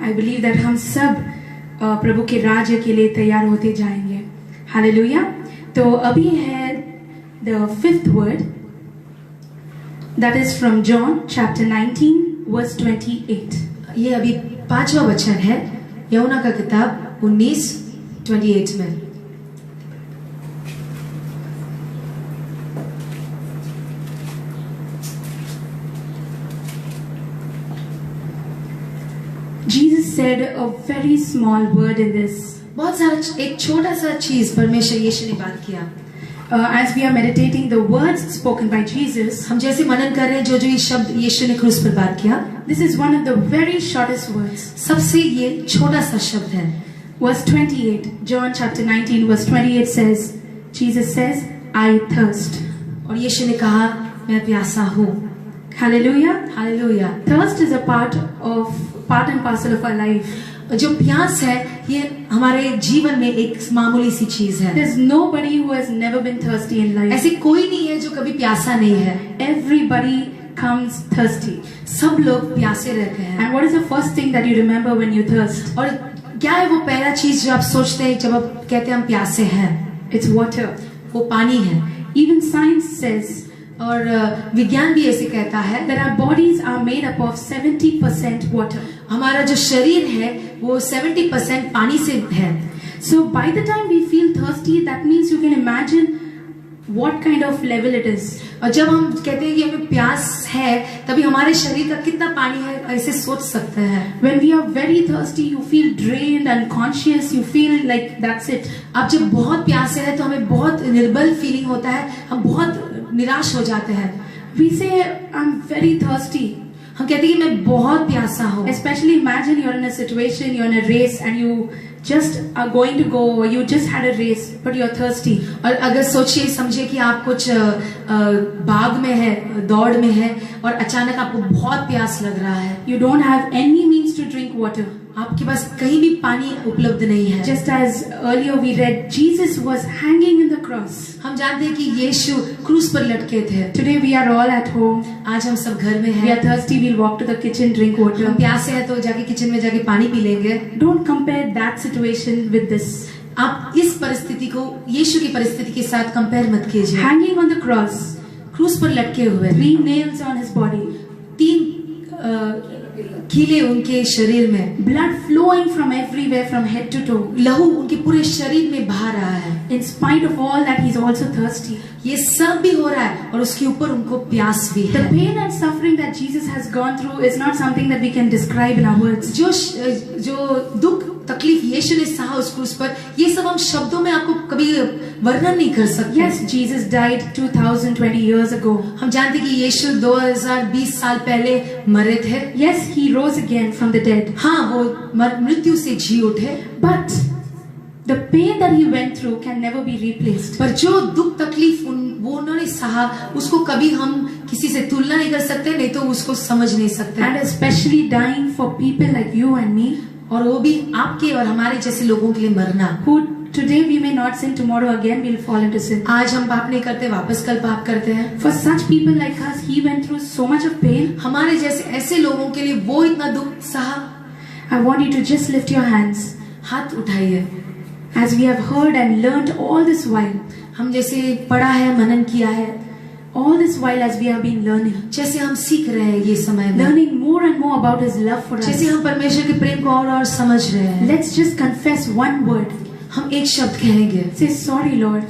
I believe that हम सब प्रभु के राज्य के लिए तैयार होते जाएंगे. Hallelujah. तो अभी है the fifth word, that is from John chapter 19 verse 28. ये अभी 5वां वचन है यूहन्ना का किताब 19:28 में. Jesus said a very small word in this. बहुत सारा एक छोटा सा चीज परमेश्वर यीशु ने बात किया. As we are meditating the words spoken by Jesus, हम जैसे मनन कर रहे हैं जो ये शब्द यीशु ने क्रूस पर बात किया, this is one of the very shortest words. सबसे ये छोटा सा शब्द है. Verse 28, John chapter 19 verse 28 says, Jesus says, I thirst. और यीशु ने कहा मैं प्यासा हूँ. Hallelujah. Hallelujah. Thirst is a part and parcel of our life. जो प्यास है ये हमारे जीवन में एक मामूली सी चीज है. There's nobody who has never been thirsty in life. ऐसे कोई नहीं है जो कभी प्यासा नहीं है. Everybody comes thirsty. सब लोग प्यासे रहते हैं. And what is the first thing that you remember when you thirst? और क्या है वो पहला चीज जो आप सोचते हैं जब आप कहते हैं हम प्यासे हैं? It's water. वो पानी है. Even science says, और विज्ञान भी ऐसे कहता है, that our bodies are made up of 70% water. हमारा जो शरीर है वो 70% पानी से है. So by the time we feel thirsty, that means you can imagine what kind of level it is. और जब हम कहते हैं कि हमें प्यास है तभी हमारे शरीर का कितना पानी है ऐसे सोच सकते हैं. When we are very thirsty, you feel drained, unconscious, you feel like that's it. अब जब बहुत प्यासे है तो हमें बहुत निर्बल फीलिंग होता है, हम बहुत निराश हो जाते हैं. We say, I'm very thirsty. हम कहते हैं कि मैं बहुत प्यासा हूँ. Especially imagine you're in a situation, you're in a race and you just are going to go, or you just had a race, but you're thirsty. और अगर सोचिए समझिए कि आप कुछ भाग में है, दौड़ में है और अचानक आपको बहुत प्यास लग रहा है. You don't have any means to drink water. आपके पास कहीं भी पानी उपलब्ध नहीं है. Just as earlier we read, Jesus was hanging in the cross. हम जानते हैं कि यीशु क्रूस पर लटके थे. Today we are all at home. आज हम सब घर में हैं. We are thirsty. We'll walk to the kitchen, drink water. हम प्यासे हैं तो जाके किचन में जाके पानी पी लेंगे. Don't compare that situation with this. आप इस परिस्थिति को यीशु की परिस्थिति के साथ कंपेयर मत कीजिए. Hanging on the cross, क्रूस पर लटके हुए, 3 nails on his body, 3 कीले उनके शरीर में, blood flowing from everywhere from head to toe. लहू उनके पूरे शरीर में बहा रहा है. In spite of all that, he's also thirsty. ये सब भी हो रहा है और उसके ऊपर उनको प्यास भी है. The pain and suffering that Jesus has gone through is not something that we can describe in our words. जो दुख तकलीफ यीशु ने सहा उस क्रूस पर, ये सब हम शब्दों में आपको कभी वर्णन नहीं कर सकते. Yes, Jesus died 2020 years ago. हम जानते कि यीशु 2020 साल पहले मरे थे. Yes, he rose again from the dead. हाँ, वो मृत्यु से जी उठे. But the pain that he went through can never be replaced. पर जो दुख तकलीफ वो उन्होंने सहा उसको कभी हम किसी से तुलना नहीं कर सकते, नहीं तो उसको समझ नहीं सकते. And especially dying for people like you and me. और वो भी आपके और हमारे जैसे लोगों के लिए मरना. Who today we may not sin, tomorrow again we'll fall into sin. आज हम पाप नहीं करते, वापस कल पाप करते हैं. For such people like us, he went through so much of pain. हमारे जैसे ऐसे लोगों के लिए वो इतना दुख सहा. I want you to just lift your hands. हाथ उठाइए. As we have heard and learned all this while, हम जैसे पढ़ा है, मनन किया है, all this while as we have been learning, जैसे हम सीख रहे हैं ये समय में, learning more and more about His love for us, जैसे हम परमेश्वर के प्रेम को और समझ रहे हैं, let's just confess one word. हम एक शब्द कहेंगे. Say, sorry Lord.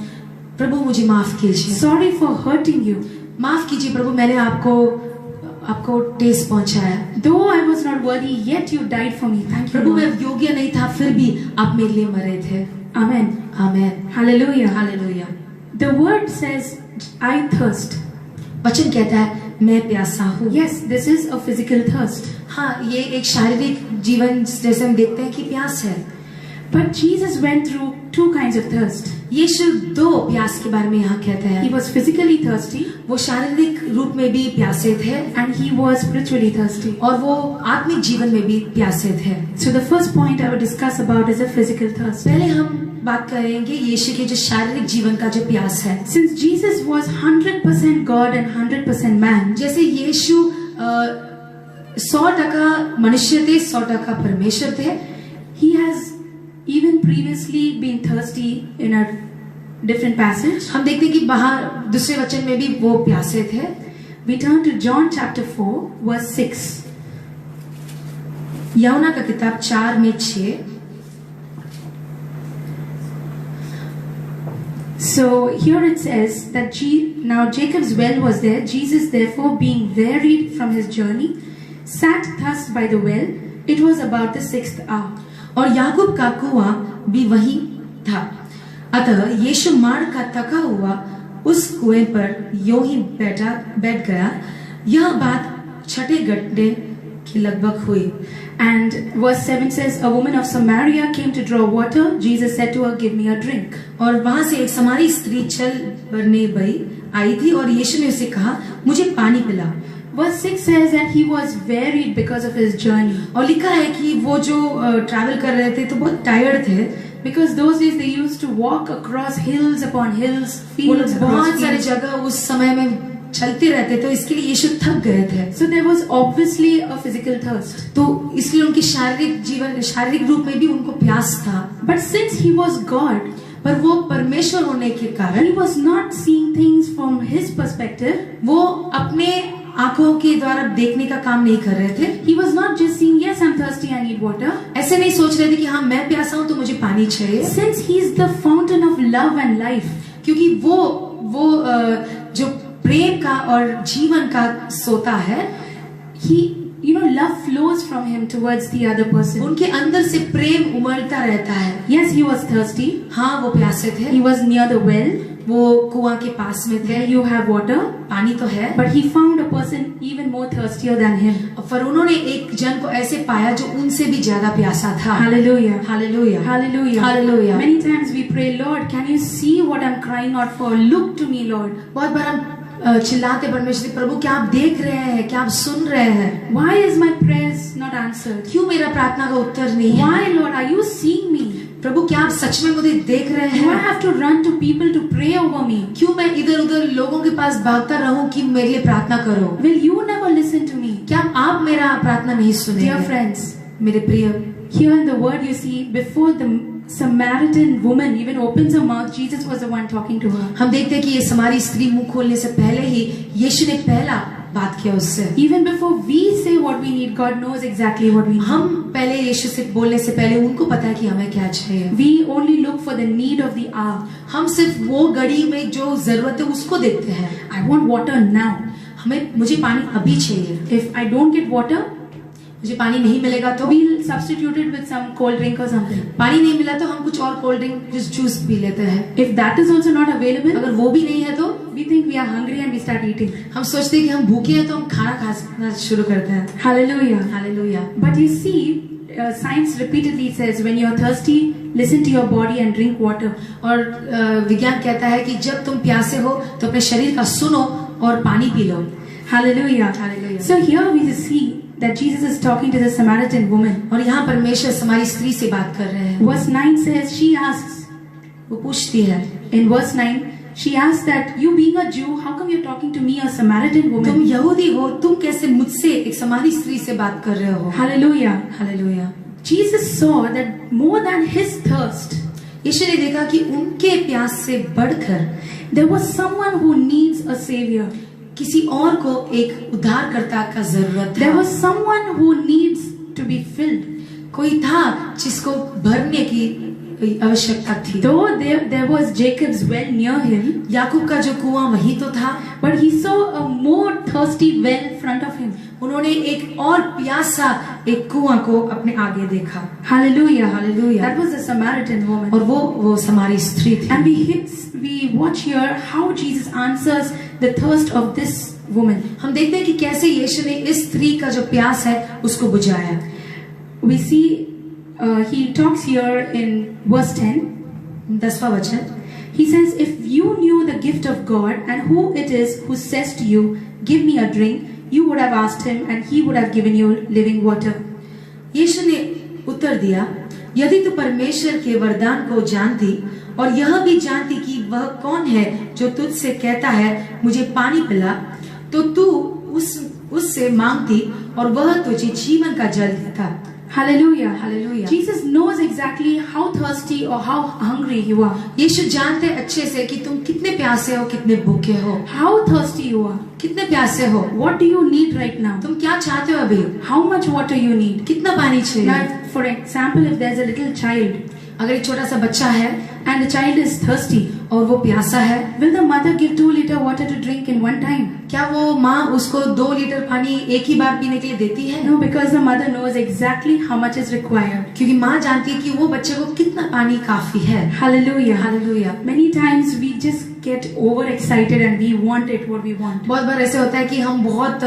प्रभु मुझे माफ कीजिए. Sorry for hurting you. माफ कीजिए प्रभु, मैंने आपको ठेस पहुंचाया. Though I was not worthy, yet you died for me. Thank you. प्रभु मैं योग्य नहीं था, फिर भी आप मेरे लिए मरे थे. Amen. Amen. Hallelujah. Hallelujah. The word says, I thirst. वचन कहता है मैं प्यासा हूँ. Yes, this is a physical thirst. हाँ, ये एक शारीरिक जीवन जैसे हम देखते हैं कि प्यास है. But Jesus went through 2 kinds of thirst. यीशु 2 प्यास के बारे में यहाँ कहते हैं. He was physically thirsty. वो शारीरिक रूप में भी प्यासे थे. And he was spiritually thirsty. और वो आत्मिक जीवन में भी प्यासे थे. So the first point I would discuss about is a physical thirst. पहले हम बात करेंगे यीशु के जो शारीरिक जीवन का जो प्यास है. Since Jesus was 100% God and 100% man, जैसे यीशु 100% मनुष्य थे, 100% परमेश्वर थे। He has even previously been thirsty in a different passage. हम देखते हैं कि बाहर दूसरे वचन में भी वो प्यासे थे। We turn to John chapter 4 verse 6. यूहन्ना का किताब 4 में 6। So here it says that now Jacob's well was there. Jesus therefore, being wearied from his journey, sat thus by the well. It was about the 6th hour. और याकूब का कुआं भी वहीं था। अतः यीशु मार्ग का थका हुआ उस कुएं पर यूं ही बैठ गया। यह बात 6 घंटे की लगभग हुई। And verse 7 says, a woman of Samaria came to draw water. Jesus said to her, give me a drink. और वहां से एक समारी स्त्री चल भरने आई थी और यीशु ने उसे कहा, मुझे पानी पिला। Verse 6 says that he was wearied because of his journey. और लिखा है कि वो जो ट्रैवल कर रहे थे तो बहुत टायर्ड थे। Because those days they used to walk across hills upon hills, fields across बहुत सारी fields. जगह उस समय में चलते रहते, तो इसके लिए यीशु थक गए थे। So there was obviously a physical thirst. तो इसलिए उनके शारीरिक रूप में भी उनको प्यास था। But since he was God, पर वो परमेश्वर होने के कारण he was not seeing things from his perspective. वो अपने आंखों के द्वारा देखने का काम नहीं कर रहे थे। He was not just saying, yes, I'm thirsty, I need water. ऐसे नहीं सोच रहे थे कि हाँ मैं प्यासा हूँ तो मुझे पानी चाहिए। Since he is the fountain of love and life, क्योंकि वो जो प्रेम का और जीवन का सोता है, love flows from him towards the other person. उनके अंदर से प्रेम उमड़ता रहता है। Yes, he was thirsty. हाँ वो प्यासे थे। He was near the well. वो कुआं के पास में थे। There you have water. पानी तो है। But he found a person even more thirstier than him. पर उन्होंने एक जन को ऐसे पाया जो उनसे भी ज्यादा प्यासा था। Hallelujah. Hallelujah. Hallelujah. Hallelujah. Many times we pray, Lord, can you see what I'm crying out for? Look to me, Lord. बहुत बार हम चिल्लाते परमेश्वर, प्रभु क्या आप देख रहे हैं, क्या आप सुन रहे हैं? Why is my prayers not answered? क्यों मेरा प्रार्थना का उत्तर नहीं है? Why, Lord, are you seeing me? प्रभु क्या आप सच में मुझे देख रहे हैं? Do I have to run to people to pray over me? क्यों मैं इधर उधर लोगों के पास भागता रहूं कि मेरे लिए प्रार्थना करो? Will you never listen to me? क्या आप मेरा प्रार्थना नहीं सुनेंगे? Dear friends, मेरे प्रिय, here in the word you see, before the Samaritan woman even opens her mouth, Jesus was the one talking to her. हम देखते हैं कि ये समारी स्त्री मुंह खोलने से पहले ही यीशु ने पहला बात किया उससे। Even before we say what we need, God knows exactly what we need. हम पहले यीशु से बोलने से पहले उनको पता है कि हमें क्या चाहिए। We only look for the need of the hour. हम सिर्फ वो घड़ी में जो जरूरत है उसको देखते हैं। I want water now. मुझे पानी अभी चाहिए। If I don't get water, मुझे पानी नहीं मिलेगा तो we'll substitute it with some cold drink or something. पानी नहीं मिला तो हम कुछ और कोल्ड ड्रिंक जूस पी लेते हैं। If that is also not available, अगर वो भी नहीं है तो we think we are hungry and we start eating. हम सोचते हैं कि हम भूखे हैं तो हम खाना खाना शुरू करते हैं। Hallelujah. Hallelujah. But you see, science repeatedly says when you are thirsty, listen to your body and drink water. और विज्ञान कहता है कि जब तुम प्यासे हो तो अपने शरीर का सुनो और पानी P low. Hallelujah. Hallelujah. So here we see that Jesus is talking to the Samaritan woman. और यहाँ परमेश्वर हमारी स्त्री से बात कर रहे हैं। Verse 9 says, she asks, वो पूछती है, in verse 9, she asks that you being a Jew, how come you're talking to me, a Samaritan woman? तुम यहूदी हो, तुम कैसे मुझसे एक समारी स्त्री से बात कर रहे हो? Hallelujah. Hallelujah. Jesus saw that more than his thirst, यीशु ने देखा कि उनके प्यास से बढ़कर there was someone who needs a savior. किसी और को एक उद्धारकर्ता का जरूरत था। There was someone who needs to be filled. कोई था जिसको भरने की आवश्यकता थी। Though there was Jacob's well near him, याकूब का जो कुआं वही तो था, but he saw a more thirsty well in front of him. उन्होंने एक और प्यासा एक कुआं को अपने आगे देखा। Hallelujah. Hallelujah. That was a Samaritan woman. और वो समारी स्त्री थी। And we watch here how Jesus answers the thirst of this woman. हम देखते हैं कि कैसे यीशु ने इस स्त्री का जो प्यास है उसको बुझाया। We see he talks here in verse 10. 10वां वचन। He says, if you knew the gift of God and who it is who says to you, give me a drink, you would have asked him and he would have given you living water. यीशु ने उत्तर दिया, यदि तू परमेश्वर के वरदान को जानती और यह भी जानती कि वह कौन है जो तुझसे कहता है मुझे पानी पिला, तो तू उससे मांगती और वह तुझे जीवन का जल देता। Hallelujah. Hallelujah. Jesus knows exactly how thirsty or how hungry you are. यीशु जानते अच्छे से कि तुम कितने प्यासे हो, कितने भूखे हो, How thirsty you are. कितने प्यासे हो, What do you need right now? तुम क्या चाहते हो अभी, How much water you need? कितना पानी चाहिए। Now, for example, if there's a little child अगर एक छोटा सा बच्चा है and the child is thirsty, और वो प्यासा है, will the mother give 2 liters water to drink in one time? क्या वो माँ उसको 2 लीटर पानी एक ही बार पीने के लिए देती है? No, because the mother knows exactly how much is required. क्योंकि माँ जानती है कि वो बच्चे को कितना पानी काफी है। Hallelujah. Hallelujah. Many times we just get overexcited and we want it what we want. बहुत बार ऐसे होता है कि हम बहुत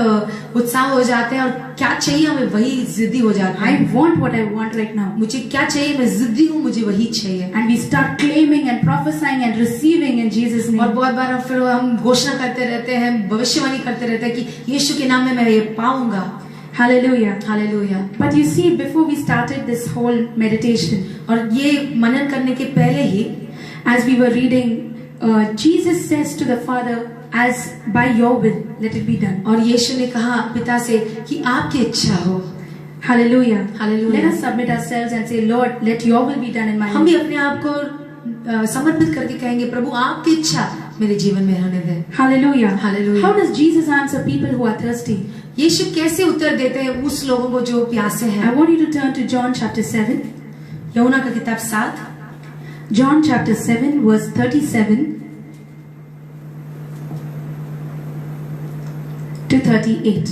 उत्साह हो जाते हैं और क्या चाहिए हमें वही जिद्दी हो जाते I हैं। want what I want right now. मुझे क्या चाहिए, मैं जिद्दी हूँ, मुझे वही चाहिए। And we start claiming and prophesying and receiving in Jesus' और name. बहुत बार फिर हम घोषणा करते रहते हैं, भविष्यवाणी करते रहते हैं कि यीशु के नाम में मैं ये पाऊंगा। Hallelujah. Hallelujah. But you see, before we started this whole meditation, और ये मनन करने के पहले ही as we were reading, Jesus says to the Father, as by your will, let it be done. और यीशु ने कहा पिता से कि आपकी इच्छा हो। Hallelujah. Hallelujah. Let us submit ourselves and say, Lord, let your will be done in my हम भी life. अपने आप को समर्पित करके कहेंगे, प्रभु आपकी इच्छा मेरे जीवन में होने दे। Hallelujah. Hallelujah. How does Jesus answer people who are thirsty? यीशु कैसे उत्तर देते हैं उस लोगों को जो प्यासे I हैं? want you to turn to John chapter 7. यूहन्ना का किताब 7 John chapter 7 verse 37 to 38.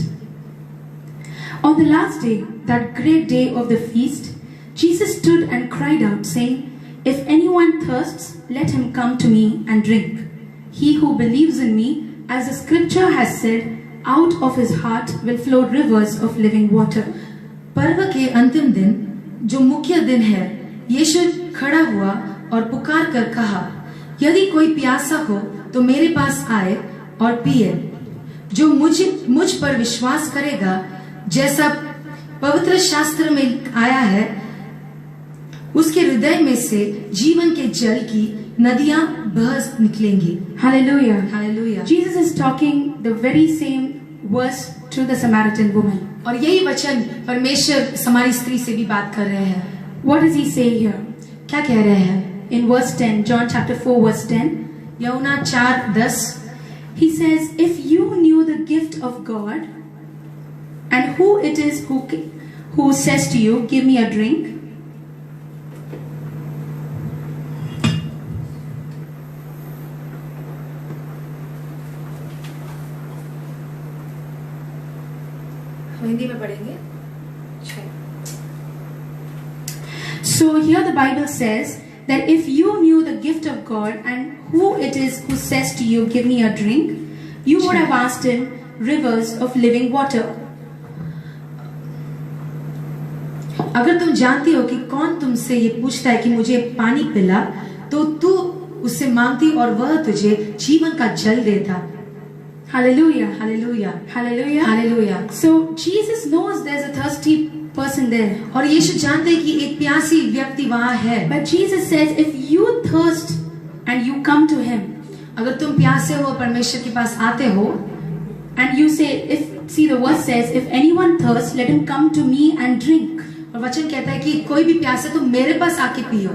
On the last day, that great day of the feast, Jesus stood and cried out, saying, If anyone thirsts, let him come to me and drink. He who believes in me, as the scripture has said, out of his heart will flow rivers of living water. पर्व के अंतिम दिन, जो मुख्य दिन है, यीशु खड़ा हुआ और पुकार कर कहा, यदि कोई प्यासा हो तो मेरे पास आए और पिए। जो मुझ पर विश्वास करेगा, जैसा पवित्र शास्त्र में आया है, उसके हृदय में से जीवन के जल की नदियां बह निकलेंगी। Hallelujah. Hallelujah. Jesus is talking the very same verse to the Samaritan woman. और यही वचन परमेश्वर समारी स्त्री से भी बात कर रहे हैं। What does he say here? क्या कह रहे हैं? In verse 10, John chapter 4 verse 10, यूहन्ना 4:10 he says, If you knew the gift of God and who it is who says to you, give me a drink. Hindi में पढ़ेंगे। So here the Bible says that if you knew the gift of God and who it is who says to you, give me a drink, you would have asked him rivers of living water. अगर तुम जानती हो कि कौन तुमसे ये पूछता है कि मुझे पानी पिला, तो तू उससे मांगती और वह तुझे जीवन का जल देता। Hallelujah. Hallelujah. Hallelujah. Hallelujah. So Jesus knows there's a thirsty person there. और यीशु जानते हैं कि एक प्यासी व्यक्ति वहाँ है। But Jesus says, if you thirst and you come to him, अगर तुम प्यासे हो परमेश्वर के पास आते हो, and you say, see the verse says, if anyone thirsts, let him come to me and drink. और वचन कहता है कि कोई भी प्यासे तो मेरे पास आके पियो।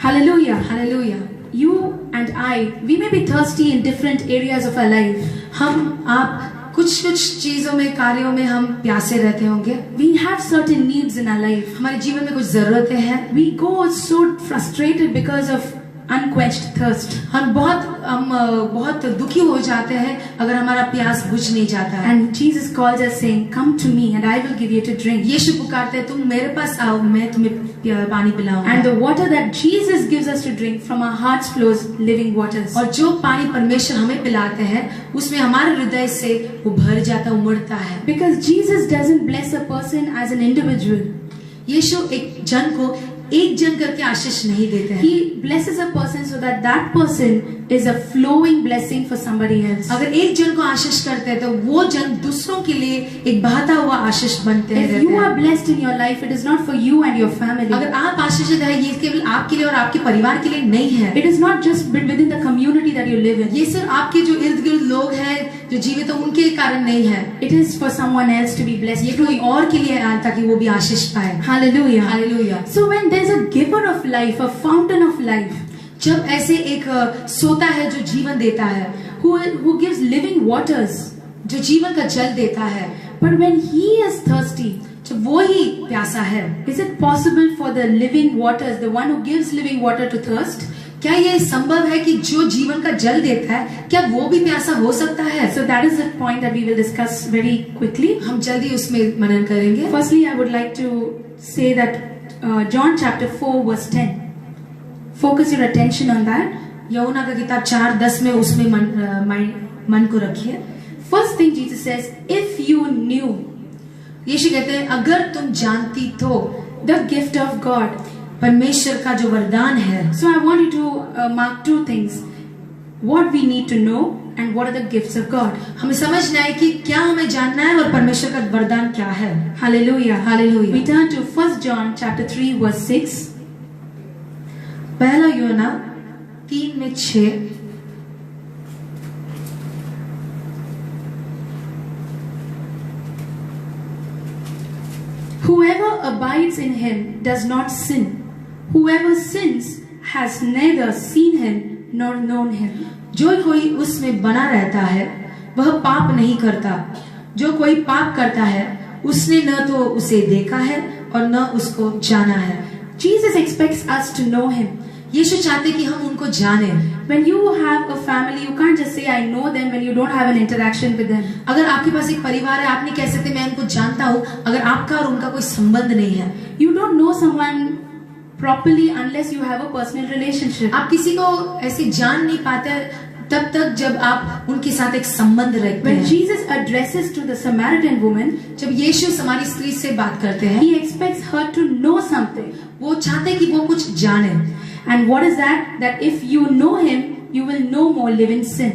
Hallelujah. Hallelujah. You and I, we may be thirsty in different areas of our life. हम आप कुछ चीजों में, कार्यों में हम प्यासे रहते होंगे। We have certain needs in our life. हमारे जीवन में कुछ जरूरतें हैं। We go so frustrated because of unquenched thirst. हम बहुत दुखी हो जाते हैं अगर हमारा प्यास बुझ नहीं जाता है। And Jesus calls us saying, come to me and I will give you to drink. यीशु पुकारते हैं, तुम मेरे पास आओ, मैं तुम्हें पानी पिलाऊंगा। And the water that Jesus gives us to drink, from our hearts flows living waters. और जो पानी परमेश्वर हमें पिलाते हैं, उसमें हमारे हृदय से वो भर जाता, उमड़ता है। Because Jesus doesn't bless a person as an individual. यीशु एक जन को एक जन करके आशीष नहीं देते हैं। He blesses a person so that that person is a flowing blessing for somebody else. अगर एक जन को आशीष करते हैं तो वो जन दूसरों के लिए एक बहता हुआ आशीष बनते हैं। If you are blessed in your life, it is not for you and your family. अगर आप आशीषित हैं, ये केवल आपके लिए और आपके परिवार के लिए नहीं है। It is not just within the community that you live in. ये सिर्फ आपके जो इर्द गिर्द लोग हैं, जो जीवित है उनके कारण नहीं है, It is for someone else to be blessed. ये कोई और के लिए है ताकि वो भी आशीष पाए। Hallelujah. Hallelujah. So when there's a giver of life, a fountain of life, जब ऐसे एक सोता है जो जीवन देता है, who gives living waters, जो जीवन का जल देता है, but when he is thirsty, जब वो ही प्यासा है, is it possible for the living waters, the one who gives living water, to thirst? क्या ये संभव है कि जो जीवन का जल देता है, क्या वो भी प्यासा हो सकता है? So that is the point that we will discuss very quickly. हम जल्दी उसमें मनन करेंगे। Firstly, I would like to say that John chapter 4 verse 10. Focus your attention on that. यूहन्ना का किताब 4:10 में उसमें मन को रखिए। First thing Jesus says, if you knew, यीशु कहते हैं अगर तुम जानती तो, the gift of God. परमेश्वर का जो वरदान है। So I want you to mark two things: what we need to know and what are the gifts of God. हमें समझना है कि क्या हमें जानना है और परमेश्वर का वरदान क्या है। Hallelujah. Hallelujah. We turn to 1 John chapter 3 verse 6. पहला यूहन्ना 3:6। Whoever abides in him does not sin. Whoever sins has neither seen him nor known him. जो कोई उसमें बना रहता है वह पाप नहीं करता, जो कोई पाप करता है उसने न तो उसे देखा है और न उसको जाना है। Jesus expects us to know him. यीशु चाहते कि हम उनको जाने। When you have a family, you can't just say I know them when you don't have an interaction with them. अगर आपके पास एक परिवार है, आप नहीं कह सकते मैं उनको जानता हूँ अगर आपका और उनका कोई संबंध नहीं है। You don't know someone properly unless you have a personal relationship. आप किसी को ऐसे जान नहीं पाते तब तक जब आप उनके साथ एक संबंध रखते When हैं। Jesus addresses to the Samaritan woman, जब यीशु समारी स्त्री से बात करते हैं, he expects her to know something. वो चाहते हैं कि वो कुछ जाने। And what is that? That if you know him, you will no more live in sin.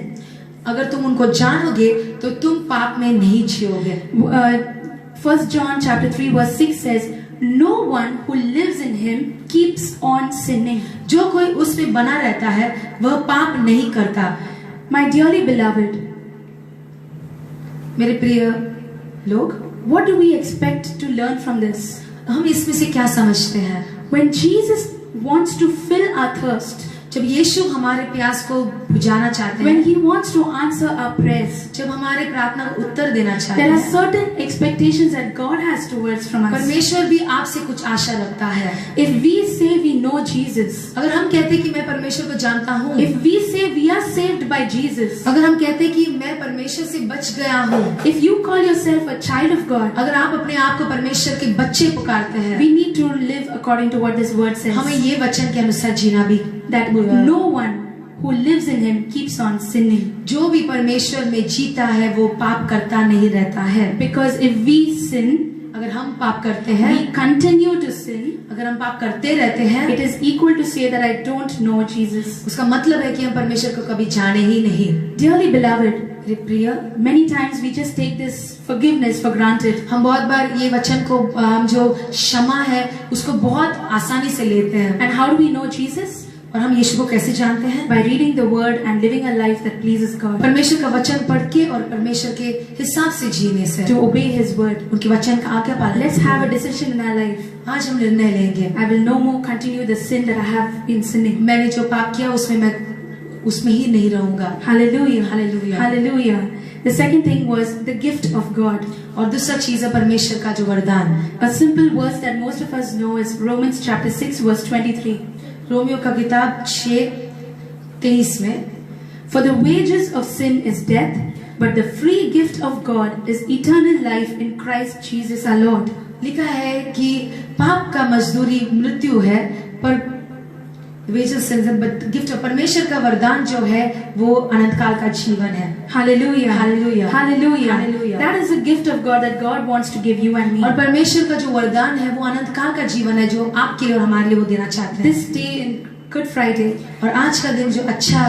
अगर तुम उनको जानोगे तो तुम पाप में नहीं जियोगे। 1 John chapter 3 verse 6 says, no one who lives in him keeps on sinning. जो कोई उसमें बना रहता है वह पाप नहीं करता। My dearly beloved, मेरे प्रिय लोग, what do we expect to learn from this? हम इसमें से क्या समझते हैं? When Jesus wants to fill our thirst, जब यीशु हमारे प्यास को बुझाना चाहते when हैं, he wants to answer our prayers, जब हमारे प्रार्थना को उत्तर देना चाहते there are हैं, certain expectations that God has towards from us. परमेश्वर भी आपसे कुछ आशा रखता है। If we say we know Jesus, अगर हम कहते हैं कि मैं परमेश्वर को जानता हूँ, if we say we are saved by Jesus, अगर हम कहते हैं कि मैं परमेश्वर से बच गया हूँ, if you call yourself a child of God, अगर आप अपने आप को परमेश्वर के बच्चे पुकारते हैं, we need to live according to what this word says. हमें ये वचन के अनुसार जीना भी। That no one who lives in him keeps on sinning. जो भी परमेश्वर में जीता है वो पाप करता नहीं रहता है। Because if we sin, अगर हम पाप करते हैं, we continue to sin, अगर हम पाप करते रहते हैं, it is equal to say that I don't know Jesus. उसका मतलब है कि हम परमेश्वर को कभी जाने ही नहीं। Dearly beloved, प्रिय, many times we just take this forgiveness for granted. हम बहुत बार ये वचन को जो क्षमा है उसको बहुत आसानी से लेते हैं। And how do we know Jesus? और हम यीशु को कैसे जानते हैं? By reading the word and living a life that pleases God. परमेश्वर का वचन पढ़ के और परमेश्वर के हिसाब से जीने से, To obey His word. उनके वचन का आज्ञा पालन। Let's have a decision in our life. आज हम निर्णय लेंगे, I will no more continue the sin that I have been sinning. मैंने जो पाप किया मैं उसमें ही नहीं रहूंगा। Hallelujah. Hallelujah. Hallelujah. The second thing was the gift of God. और दूसरा चीज है परमेश्वर का जो वरदान। A simple verse that most of us know is Romans chapter 6 verse 23. Romeo का किताब 6:23 में, For the wages of sin is death, but the free gift of God is eternal life in Christ Jesus our Lord. लिखा है कि पाप का मजदूरी मृत्यु है, पर गिफ्ट ऑफ परमेश्वर का वरदान जो है वो अनंत काल का जीवन है। Hallelujah. Hallelujah. Hallelujah. Hallelujah. That is a gift of God that God wants to give you and me. और परमेश्वर का जो वरदान है वो अनंत काल का जीवन है जो आपके लिए और हमारे लिए वो देना चाहते हैं। This day in Good Friday, और आज का दिन जो अच्छा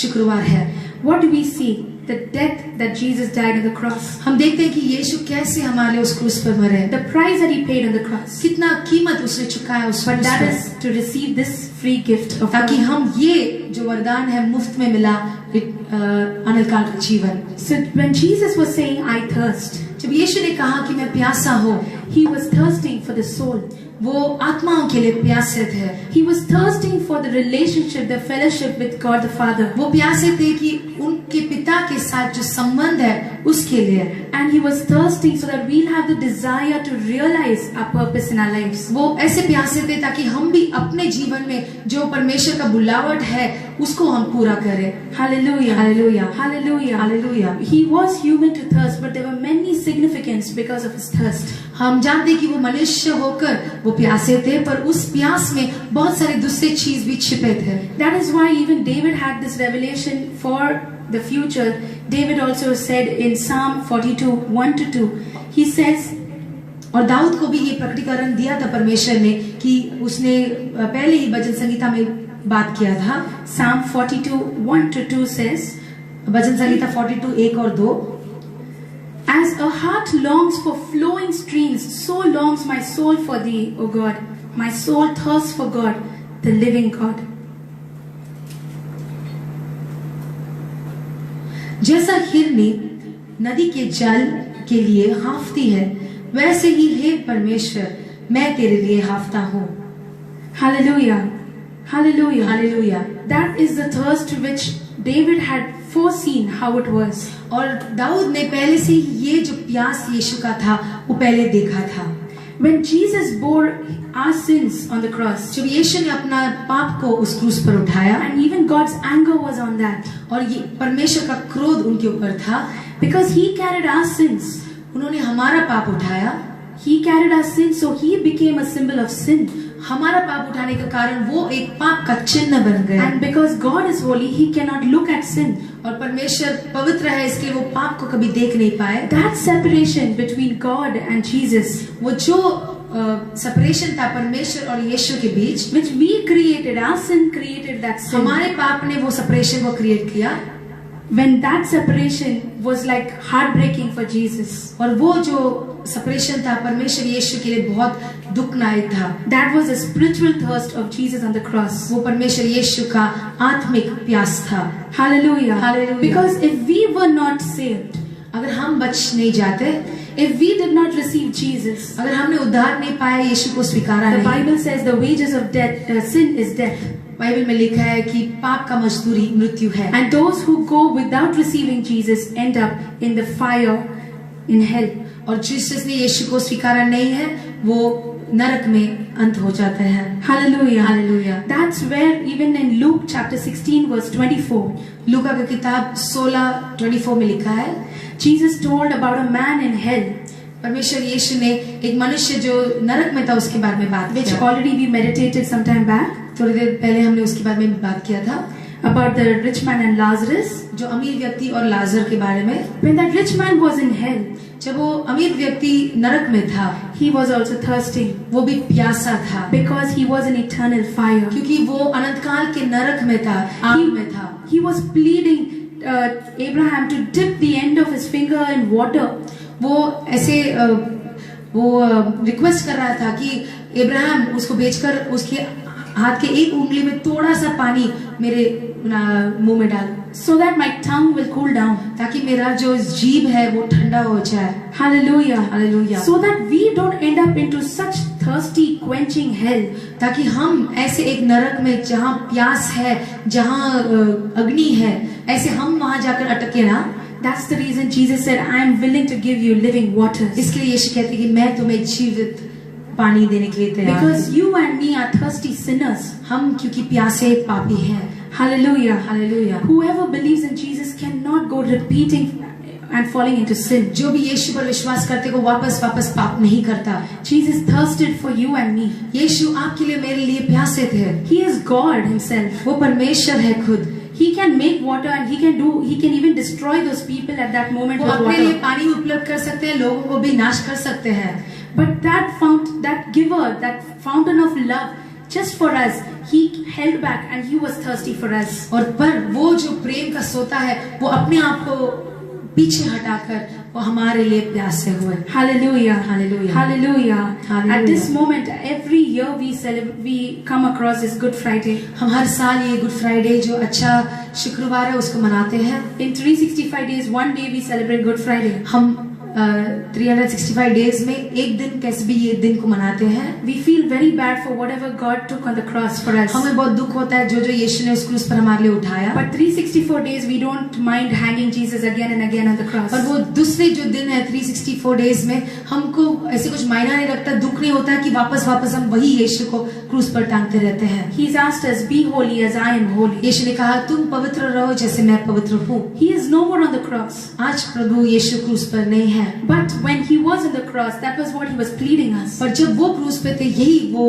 शुक्रवार है, what do we see? The death that Jesus died on the cross. हम देखते हैं कि यीशु कैसे हमारे लिए उस क्रूस पर मरे, The price that He paid on the cross. कितना कीमत उसने चुकाया उस But क्रूस that पर। is to receive this free gift of ताकि God. हम ये जो वरदान है मुफ्त में मिला अनंतकाल का जीवन। So when Jesus was saying, I thirst, जब यीशु ने कहा कि मैं प्यासा हूँ, he was thirsting for the soul. वो आत्माओं के लिए प्यासे थे। He was thirsting for the relationship, the fellowship with God the Father. वो प्यासे थे कि उनके पिता के साथ जो संबंध है उसके लिए। And he was thirsting so that we'll have the desire to realize our purpose in our lives. वो ऐसे प्यासे थे ताकि हम भी अपने जीवन में जो परमेश्वर का बुलावट है उसको हम पूरा करें। Hallelujah. Hallelujah. Hallelujah. Hallelujah. He was human to thirst, but there were many significance because of his thirst. हम जानते कि वो मनुष्य होकर वो प्यासे थे, पर उस प्यास में बहुत सारे दूसरे चीज भी छिपे थे। That is why even David had this revelation for the future. David also said in Psalm 42:1-2, he says, और दाऊद को भी ये प्रकटीकरण दिया था परमेश्वर ने कि उसने पहले ही भजन संगीता में बात किया था। Psalm 42:1-2 says, भजन संगीता 42 1 और 2, As a heart longs for flowing streams, so longs my soul for thee, O God. My soul thirsts for God, the living God. जैसा हिरनी नदी के जल के लिए हाफती है, वैसे ही हे परमेश्वर मैं तेरे लिए हाफता हूँ। Hallelujah. Hallelujah. Hallelujah. That is the thirst which David had foreseen how it was. और दाऊद ने पहले से ही ये जो प्यास यीशु का था वो पहले देखा था। When Jesus bore our sins on the cross, जब यीशु ने अपना पाप को उस क्रूस पर उठाया, and even God's anger was on that, और ये परमेश्वर का क्रोध उनके ऊपर था, because He carried our sins. उन्होंने हमारा पाप उठाया। He carried our sins, so He became a symbol of sin. हमारा पाप उठाने के कारण वो एक पाप का चिन्ह बन गया। And because God is holy, He cannot look at sin. और परमेश्वर पवित्र है, इसलिए वो पाप को कभी देख नहीं पाए। That separation between God and Jesus, वो जो सेपरेशन था परमेश्वर और यीशु के बीच, which we created, our sin created that sin. हमारे पाप ने वो सेपरेशन को क्रिएट किया। When that separation was like heartbreaking for Jesus, और वो जो सेपरेशन था परमेश्वर यीशु के लिए बहुत दुखदायक था। that was a spiritual thirst of Jesus on the cross. वो परमेश्वर यीशु का आत्मिक प्यास था। Hallelujah. Hallelujah. Because if we were not saved, अगर हम बच नहीं जाते, if we did not receive Jesus, अगर हमने उद्धार नहीं पाया, यीशु को स्वीकारा the नहीं, Bible says the wages of death, sin is death. Bible में लिखा है कि पाप का मजदूरी मृत्यु है। And those who go without receiving Jesus end up in the fire in hell. और जिसने यीशु को स्वीकारा नहीं है वो नरक में अंत हो जाते हैं। Hallelujah. Hallelujah. That's where even in Luke chapter 16 verse 24, लूका का किताब 16:24 में लिखा है, Jesus told about a man in hell, परमेश्वर यीशु ने एक मनुष्य जो नरक में था उसके बारे में बात which किया। already we meditated some time back, थोड़ी देर पहले हमने उसके बारे में बात किया था, about the rich man and Lazarus. जो अमीर व्यक्ति और लाजर के बारे में। When that rich man was in hell, जब वो अमीर व्यक्ति नरक में था, he was also thirsty, वो भी प्यासा था, because he was in eternal fire. क्योंकि वो अनंतकाल के नरक में था, आग में था। He was pleading Abraham to dip the end of his finger in water. वो ऐसे रिक्वेस्ट कर रहा था कि इब्राहिम उसको बेचकर उसके हाथ के एक उंगली में थोड़ा सा पानी मेरे मुंह में डाल, so that my tongue will cool down. ताकि मेरा जो जीभ है वो ठंडा हो जाए। Hallelujah. Hallelujah. So that we don't end up into such thirsty, quenching hell. ताकि हम ऐसे एक नरक में जहाँ प्यास है, जहाँ अग्नि है, ऐसे हम वहां जाकर अटके ना। That's the reason Jesus said, I am willing to give you living waters. इसलिए यीशु कहते कि मैं तुम्हें जीवित पानी देने के लिए तैयार हूँ। Because you and me are thirsty sinners. हम क्योंकि प्यासे पापी हैं। Hallelujah. Hallelujah. Whoever believes in Jesus cannot go repeating and falling into sin. जो भी यीशु पर विश्वास करते को वापस पाप नहीं करता। Jesus thirsted for you and me. यीशु आपके लिए मेरे लिए प्यासे थे। He is God himself. वो परमेश्वर है खुद। He can make water and he can even destroy those people at that moment वो with अपने लिए water. पानी उपलब्ध कर सकते हैं, लोगों को भी नाश कर सकते हैं। But that giver, that fountain of love, just for us, he held back and he was thirsty for us. और पर वो जो प्रेम का सोता है वो अपने आप को पीछे हटाकर वो हमारे लिए प्यासे हुए। Hallelujah. Hallelujah. Hallelujah. Hallelujah. At this moment, every year we come across this Good Friday. हम हर साल ये गुड फ्राइडे जो अच्छा शुक्रवार है उसको मनाते हैं। In 365 days, one day we celebrate Good Friday. हम 365 डेज में एक दिन कैसे भी ये दिन को मनाते हैं। We feel very bad for whatever God took on the cross for us. हमें बहुत दुख होता है जो जो यीशु ने उस क्रूस पर हमारे लिए उठाया। But 364 days we don't mind hanging Jesus again and again on the cross. और वो दूसरे जो दिन है 364 डेज में हमको ऐसे कुछ मायना नहीं रखता, दुख नहीं होता कि वापस हम वही यीशु को क्रूस पर टांगते रहते हैं। He's asked us, be holy as I am holy. यीशु ने कहा तुम पवित्र रहो जैसे मैं पवित्र हूँ। He is no more on the cross. आज प्रभु यीशु क्रूस पर नहीं है। But when he was on the cross, that was what he was pleading us. पर जब वो क्रूस पे थे यही वो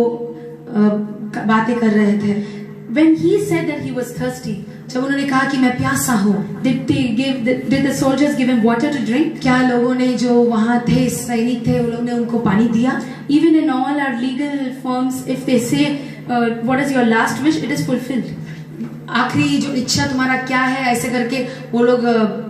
बातें कर रहे थे। When he said that he was thirsty, जब उन्होंने कहा कि मैं प्यासा हूँ, did the soldiers give him water to drink? क्या लोगों ने जो वहाँ थे सैनिक थे उन लोगों ने उनको पानी दिया? Even in all our legal forms, if they say what is your last wish, it is fulfilled. आखिरी जो इच्छा तुम्हारा क्या है ऐसे करके वो लोग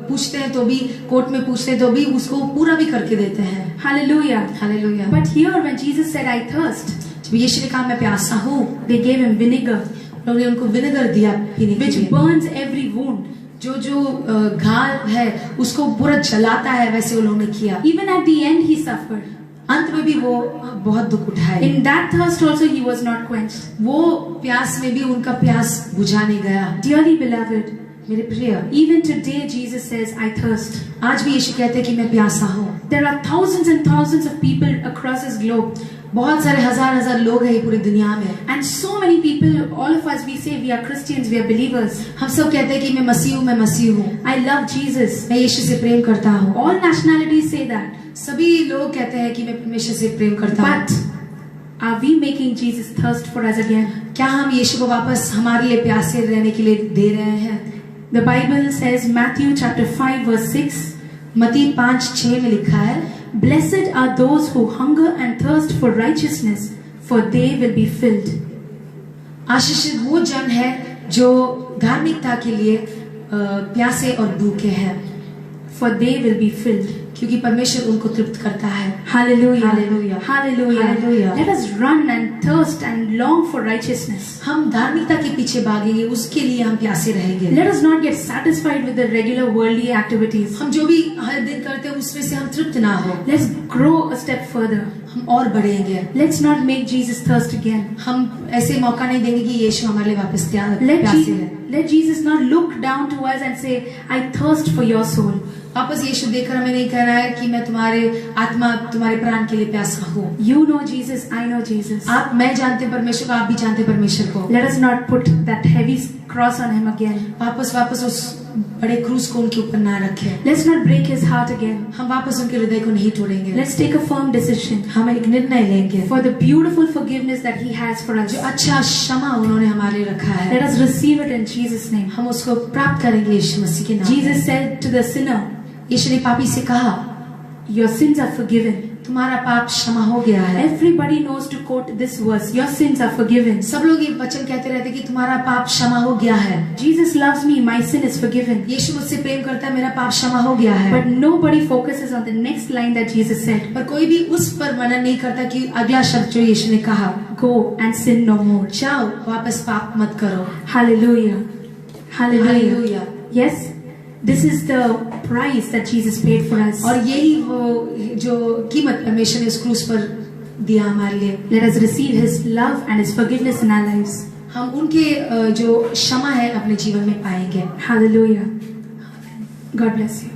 पूछते हैं तो भी कोर्ट में पूछते हैं तो भी उसको पूरा भी करके देते हैं। Hallelujah. Hallelujah. But here when Jesus said I thirst, जब यीशु ने कहा मैं प्यासा हूँ, they gave him vinegar, लोगों ने उनको विनेगर दिया पीने के which लिए, burns every wound. जो घाव है उसको पूरा जलाता है, वैसे वो लोगों ने किया। Even at the end he suffered. अंत में भी वो बहुत दुख उठाए। In that thirst also he was not quenched. वो प्यास में भी उनका प्यास बुझा नहीं गया। Dearly beloved, मेरे प्रिय, even today Jesus says I thirst. आज भी यीशु कहते हैं कि मैं प्यासा हूँ। There are thousands and thousands of people across this globe. बहुत सारे हजार लोग हैं पूरी दुनिया में। And so many people, all of us, we say we are Christians, we are believers. हम सब कहते हैं कि मैं मसीह हूँ। I love Jesus. मैं यीशु से प्रेम करता हूँ। All nationalities say that. सभी लोग कहते हैं कि मैं परमेश्वर से प्रेम करता हूँ। But are we making Jesus thirst for us again? क्या हम यीशु को वापस हमारे लिए प्यासे रहने के लिए दे रहे हैं? The Bible says, Matthew chapter 5 verse 6. मत्ती 5:6 में लिखा है, Blessed are those who hunger and thirst for righteousness, for they will be filled. आशीषित वो जन है जो धार्मिकता के लिए प्यासे और भूखे हैं, For they will be filled. क्योंकि परमेश्वर उनको तृप्त करता है। Hallelujah. Hallelujah. Hallelujah. Hallelujah. Let us run and thirst and long for righteousness. हम धार्मिकता के पीछे भागेंगे, उसके लिए हम प्यासे रहेंगे। Let us not get satisfied with the regular worldly activities. हम जो भी हर दिन करते हैं उसमें से हम तृप्त ना हो। Let's grow a step further. हम और बढ़ेंगे। Let's not make Jesus thirst again. हम ऐसे मौका नहीं देंगे कि यीशु हमारे लिए वापस प्यासे है। Let Jesus not look down to us and say, I thirst for your soul. वापस यीशु देखकर हमें नहीं कहना है कि मैं तुम्हारे आत्मा तुम्हारे प्राण के लिए प्यासा हूँ। You know Jesus, I know Jesus. मैं जानते परमेश्वर को, आप भी जानते परमेश्वर को। Let us not put that heavy cross on him again. वापस उस बड़े क्रूस को उनके ऊपर ना रखें। Let's not break his heart again. हम वापस उनके हृदय को नहीं तोड़ेंगे। Let's take a firm decision. हम एक निर्णय लेंगे For the beautiful forgiveness that he has for us. जो अच्छा क्षमा उन्होंने हमारे लिए रखा है। Let us receive it in Jesus' name. हम उसको प्राप्त करेंगे यीशु मसीह के नाम में। Jesus said to the sinner, यीशु ने पापी से कहा, Your sins are forgiven. तुम्हारा पाप क्षमा हो गया है। Everybody knows to quote this verse. Your sins are forgiven. सब लोग ये वचन कहते रहते कि तुम्हारा पाप क्षमा हो गया है। Jesus loves me. My sin is forgiven. यीशु मुझसे प्रेम करता है, मेरा पाप क्षमा हो गया है। But nobody focuses on the next line that Jesus said. पर कोई भी उस पर मनन नहीं करता कि अगला शब्द जो यीशु ने कहा, Go and sin no more. जाओ वापस पाप मत करो। Hallelujah. Hallelujah. Hallelujah. Yes. This is the price that Jesus paid for us. और यही वो जो कीमत परमेश्वर ने उस क्रूस पर दिया हमारे लिए। Let us receive His love and His forgiveness in our lives. हम उनके जो क्षमा है अपने जीवन में पाएंगे। Hallelujah. God bless you.